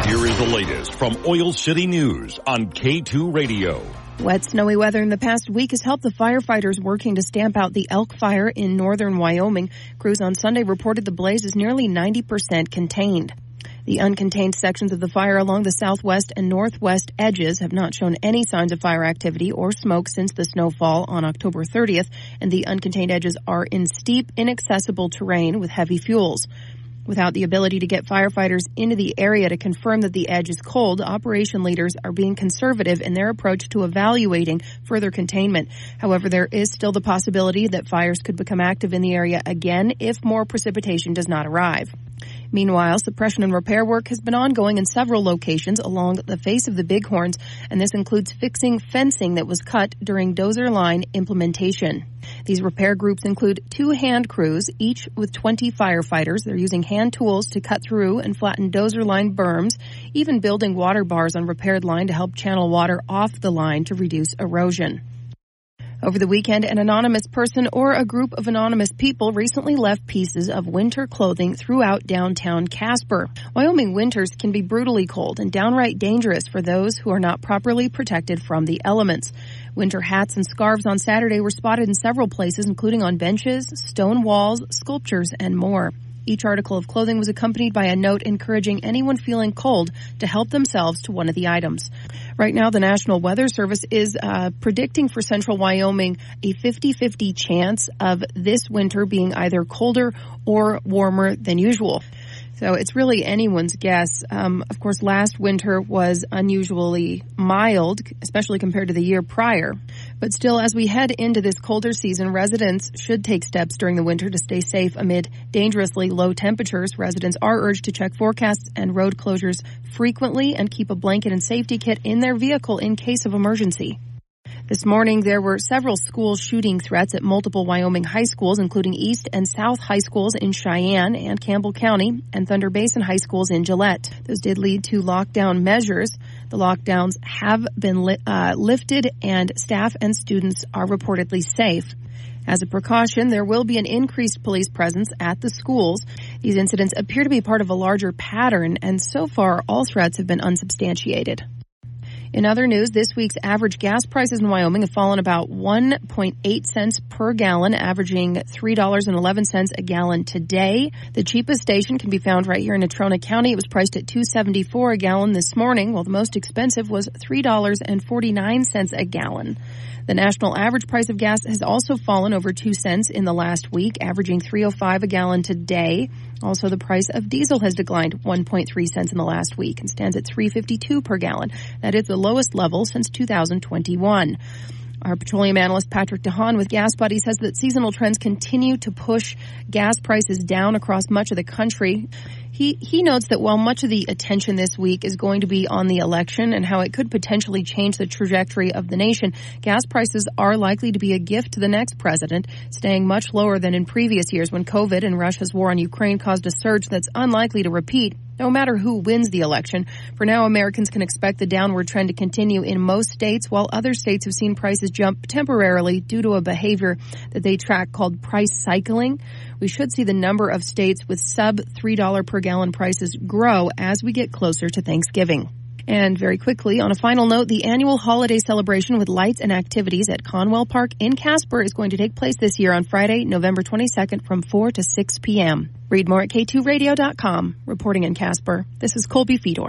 Here is the latest from Oil City News on K2 Radio. Wet, snowy weather in the past week has helped the firefighters working to stamp out the elk fire in northern Wyoming. Crews on Sunday reported the blaze is nearly 90% contained. The uncontained sections of the fire along the southwest and northwest edges have not shown any signs of fire activity or smoke since the snowfall on October 30th, and the uncontained edges are in steep, inaccessible terrain with heavy fuels. Without the ability to get firefighters into the area to confirm that the edge is cold, operation leaders are being conservative in their approach to evaluating further containment. However, there is still the possibility that fires could become active in the area again if more precipitation does not arrive. Meanwhile, suppression and repair work has been ongoing in several locations along the face of the Bighorns, and this includes fixing fencing that was cut during dozer line implementation. These repair groups include 2 hand crews, each with 20 firefighters. They're using hand tools to cut through and flatten dozer line berms, even building water bars on repaired line to help channel water off the line to reduce erosion. Over the weekend, an anonymous person or a group of anonymous people recently left pieces of winter clothing throughout downtown Casper. Wyoming winters can be brutally cold and downright dangerous for those who are not properly protected from the elements. Winter hats and scarves on Saturday were spotted in several places, including on benches, stone walls, sculptures, and more. Each article of clothing was accompanied by a note encouraging anyone feeling cold to help themselves to one of the items. Right now, the National Weather Service is predicting for central Wyoming a 50-50 chance of this winter being either colder or warmer than usual. So it's really anyone's guess. Of course, last winter was unusually mild, especially compared to the year prior. But still, as we head into this colder season, residents should take steps during the winter to stay safe amid dangerously low temperatures. Residents are urged to check forecasts and road closures frequently and keep a blanket and safety kit in their vehicle in case of emergency. This morning, there were several school shooting threats at multiple Wyoming high schools, including East and South High Schools in Cheyenne and Campbell County, and Thunder Basin High Schools in Gillette. Those did lead to lockdown measures. The lockdowns have been lifted, and staff and students are reportedly safe. As a precaution, there will be an increased police presence at the schools. These incidents appear to be part of a larger pattern, and so far, all threats have been unsubstantiated. In other news, this week's average gas prices in Wyoming have fallen about 1.8 cents per gallon, averaging $3.11 a gallon today. The cheapest station can be found right here in Natrona County. It was priced at $2.74 a gallon this morning, while the most expensive was $3.49 a gallon. The national average price of gas has also fallen over 2 cents in the last week, averaging $3.05 a gallon today. Also, the price of diesel has declined 1.3 cents in the last week and stands at $3.52 per gallon. That is the lowest level since 2021. Our petroleum analyst Patrick DeHaan with Gas Buddy says that seasonal trends continue to push gas prices down across much of the country. He notes that while much of the attention this week is going to be on the election and how it could potentially change the trajectory of the nation, gas prices are likely to be a gift to the next president, staying much lower than in previous years when COVID and Russia's war on Ukraine caused a surge that's unlikely to repeat, no matter who wins the election. For now, Americans can expect the downward trend to continue in most states, while other states have seen prices jump temporarily due to a behavior that they track called price cycling. We should see the number of states with sub-$3 per gallon prices grow as we get closer to Thanksgiving. And very quickly, on a final note, the annual holiday celebration with lights and activities at Conwell Park in Casper is going to take place this year on Friday, November 22nd from 4 to 6 p.m. Read more at k2radio.com. Reporting in Casper, this is Colby Fedor.